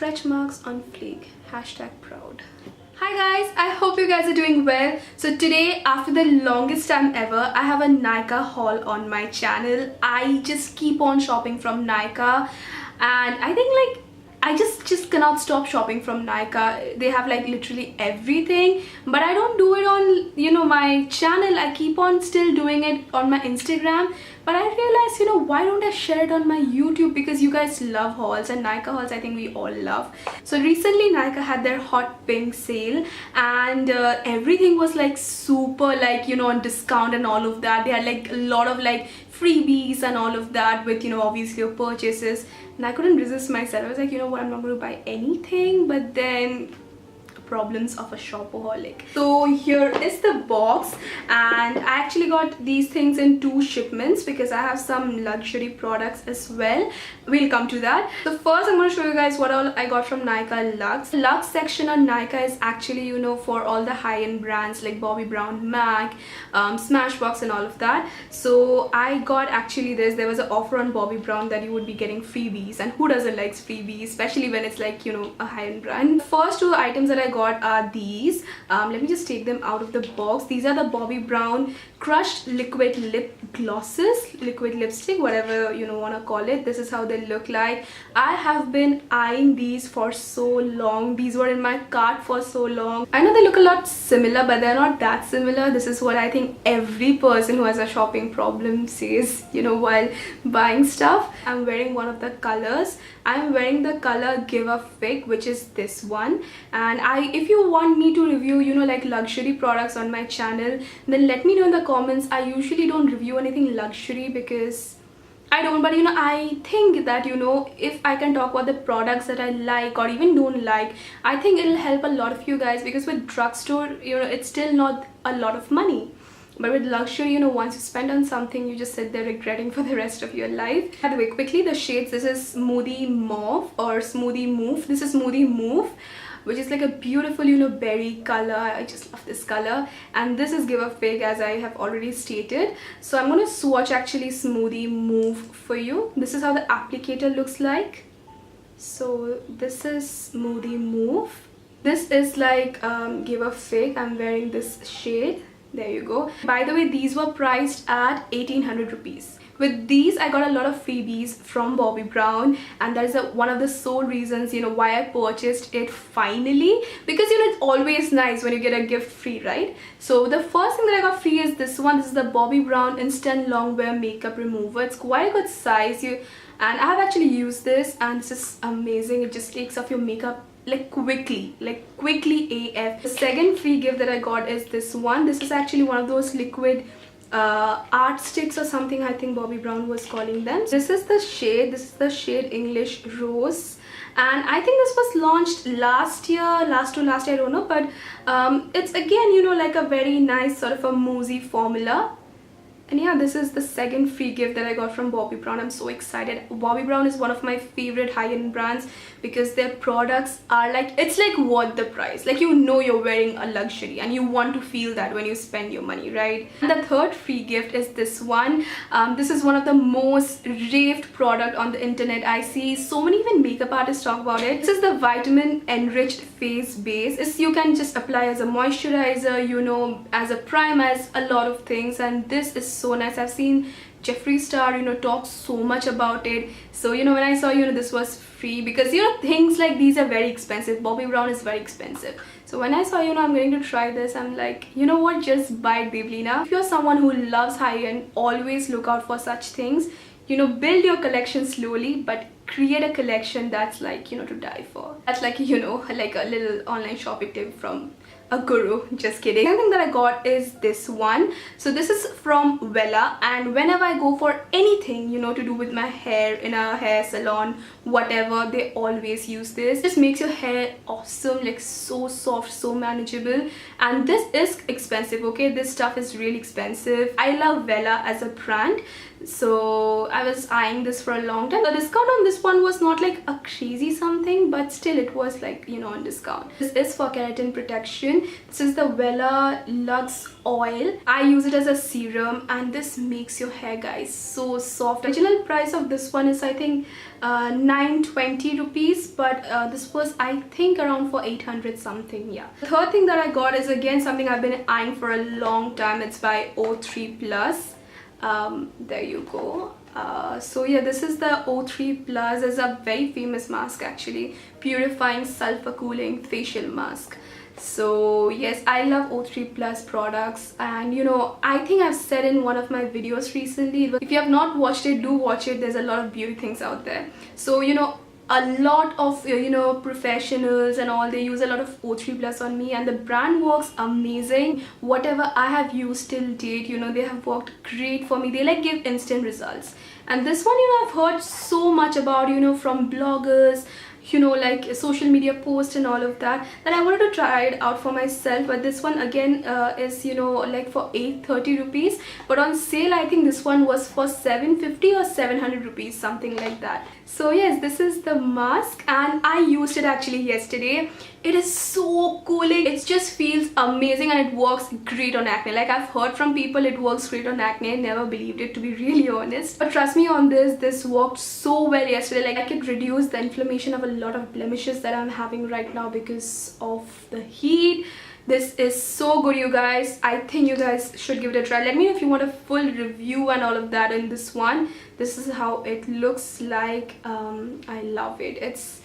Stretch marks on fleek. Hashtag proud. Hi guys, I hope you guys are doing well. So today, after the longest time ever, I have a Nykaa haul on my channel. I just keep on shopping from Nykaa, and I think like I just cannot stop shopping from Nykaa. They have like literally everything, but I don't do it on my channel. I keep on still doing it on my Instagram, but I realized why don't I share it on my YouTube, because you guys love hauls, and Nykaa hauls I think we all love. So recently Nykaa had their hot pink sale, and everything was like super like on discount and all of that. They had like a lot of like freebies and all of that with obviously your purchases, and I couldn't resist myself. I was like, you know what, I'm not going to buy anything, but then problems of a shopaholic. So here is the box, and I actually got these things in 2 shipments because I have some luxury products as well. We'll come to that. So first I'm going to show you guys what all I got from Nykaa Luxe. The Luxe section on Nykaa is actually for all the high-end brands like Bobbi Brown, MAC, Smashbox and all of that. So I got actually there was an offer on Bobbi Brown that you would be getting freebies, and who doesn't like freebies, especially when it's like a high-end brand. The first 2 items that I got are these. Let me just take them out of the box. These are the Bobbi Brown crushed liquid lip glosses, liquid lipstick, whatever you want to call it. This is how they look like. I have been eyeing these for so long. These were in my cart for so long. I know they look a lot similar, but they're not that similar. This is what I think every person who has a shopping problem says while buying stuff. I'm wearing one of the colors. I'm wearing the color Give a Fig, which is this one. And if you want me to review like luxury products on my channel, then let me know in the comments. I usually don't review anything luxury because I don't, but I think that if I can talk about the products that I like or even don't like, I think it'll help a lot of you guys, because with drugstore it's still not a lot of money. But with luxury, once you spend on something, you just sit there regretting for the rest of your life. By the way, quickly, the shades, this is Smoothie Mauve or Smoothie Mauve. This is Smoothie Mauve, which is like a beautiful, berry color. I just love this color. And this is Give a Fig, as I have already stated. So I'm going to swatch actually Smoothie Mauve for you. This is how the applicator looks like. So this is Smoothie Mauve. This is like Give a Fig. I'm wearing this shade. There you go. By the way, these were priced at 1800 rupees. With these, I got a lot of freebies from Bobbi Brown, and that is one of the sole reasons why I purchased it finally, because it's always nice when you get a gift free, right? So the first thing that I got free is this one. This is the Bobbi Brown Instant Longwear Makeup Remover. It's quite a good size, and I have actually used this, and this is amazing. It just takes off your makeup like quickly AF. The second free gift that I got is this one. This is actually one of those liquid art sticks or something, I think Bobbi Brown was calling them. This is the shade. This is the shade English Rose, and I think this was launched last year, last year, I don't know, but it's again like a very nice sort of a moussey formula. And yeah, this is the second free gift that I got from Bobbi Brown. I'm so excited. Bobbi Brown is one of my favorite high-end brands because their products are like, it's like worth the price. Like you're wearing a luxury and you want to feel that when you spend your money, right? And the third free gift is this one. This is one of the most raved product on the internet. I see so many even makeup artists talk about it. This is the Vitamin Enriched Face Base. This you can just apply as a moisturizer, as a primer, as a lot of things, and this is so nice. I've seen Jeffree Star talk so much about it. So when I saw this was free, because things like these are very expensive. Bobbi Brown is very expensive. So when I saw I'm going to try this, I'm like, what, just buy Deblina. If you're someone who loves high-end, always look out for such things. Build your collection slowly, but create a collection that's like to die for. That's like like a little online shopping tip from a guru. Just kidding. The other thing that I got is this one. So this is from Wella, and whenever I go for anything to do with my hair in a hair salon, whatever, they always use this. It just makes your hair awesome, like so soft, so manageable. And this is expensive, okay? This stuff is really expensive. I love Wella as a brand, so I was eyeing this for a long time. The discount on this one was not like a crazy something, but still it was like on discount. This is for keratin protection. again. This is the Wella Luxe oil. I use it as a serum and this makes your hair, guys, so soft. Original price of this one is I think 920 rupees, but this was I think around for 800 something. Yeah. The third thing that I got is again something I've been eyeing for a long time. It's by O3 Plus. There you go. So yeah, this is the O3 Plus. It's a very famous mask actually, Purifying Sulfur Cooling Facial Mask. So yes, I love O3 Plus products, and you know, I think I've said in one of my videos recently, if you have not watched it, do watch it. There's a lot of beauty things out there. So you know, a lot of professionals and all, they use a lot of O3 Plus on me, and the brand works amazing. Whatever I have used till date, you know, they have worked great for me. They like give instant results. And this one, you know, I've heard so much about, you know, from bloggers, you know, like social media posts and all of that, that I wanted to try it out for myself. But this one again is, you know, like for 830 rupees, but on sale I think this one was for 750 or 700 rupees, something like that. So yes, this is the mask and I used it actually yesterday. It is so cooling. It just feels amazing and it works great on acne. Like I've heard from people it works great on acne. I never believed it, to be really honest. But trust me on this, this worked so well yesterday. Like I could reduce the inflammation of a lot of blemishes that I'm having right now because of the heat. This is so good, you guys. I think you guys should give it a try. Let me know if you want a full review and all of that in this one. This is how it looks like. I love it. It's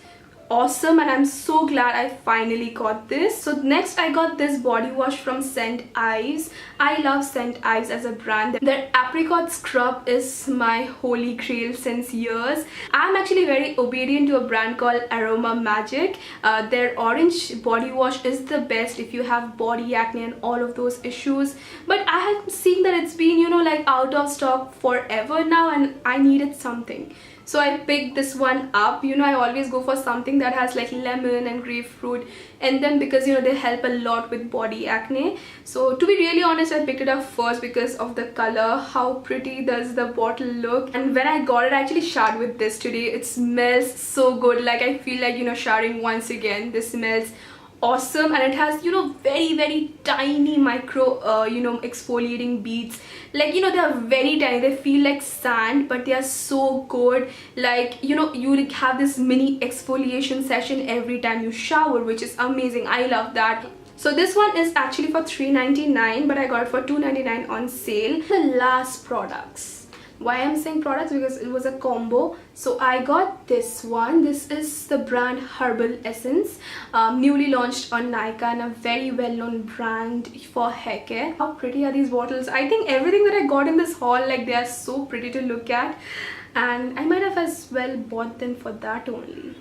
awesome and I'm so glad I finally got this. So next I got this body wash from Scent Ives. I love Scent Ives as a brand. Their apricot scrub is my holy grail since years. I'm actually very obedient to a brand called Aroma Magic. Their orange body wash is the best if you have body acne and all of those issues, but I have seen that it's been, you know, like out of stock forever now and I needed something. So I picked this one up. You know, I always go for something that has like lemon and grapefruit and then because, you know, they help a lot with body acne. So to be really honest, I picked it up first because of the color. How pretty does the bottle look? And when I got it, I actually showered with this today. It smells so good. Like I feel like, you know, showering once again. This smells awesome and it has, you know, very tiny micro you know, exfoliating beads. Like, you know, they are very tiny. They feel like sand, but they are so good. Like, you know, you like have this mini exfoliation session every time you shower, which is amazing. I love that. So this one is actually for $3.99, but I got it for $2.99 on sale. The last products. Why I'm saying products? Because it was a combo. So I got this one. This is the brand Herbal Essence, newly launched on Nykaa and a very well-known brand for hair care. How pretty are these bottles? I think everything that I got in this haul, like, they are so pretty to look at, and I might have as well bought them for that only.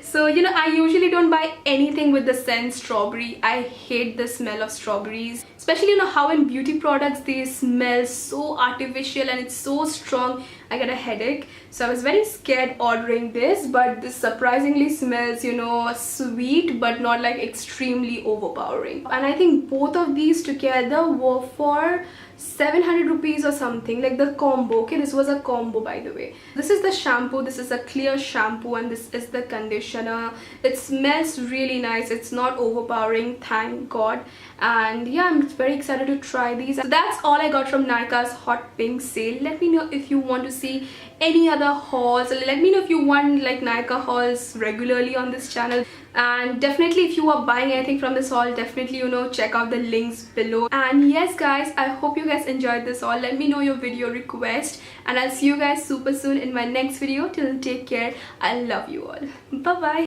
So, you know, I usually don't buy anything with the scent strawberry. I hate the smell of strawberries, especially, you know, how in beauty products they smell so artificial and it's so strong. I get a headache. So I was very scared ordering this, but this surprisingly smells, you know, sweet but not like extremely overpowering. And I think both of these together were for 700 rupees or something, like the combo. Okay, this was a combo, by the way. This is the shampoo. This is a clear shampoo and this is the conditioner. It smells really nice. It's not overpowering, thank God. And yeah, I'm very excited to try these. So that's all I got from Nykaa's Hot Pink sale. Let me know if you want to see any other hauls. Let me know if you want like Nykaa hauls regularly on this channel. And definitely if you are buying anything from this haul, definitely, you know, check out the links below. And yes guys, I hope you guys enjoyed this haul. Let me know your video request and I'll see you guys super soon in my next video. Till then, take care. I love you all. Bye bye.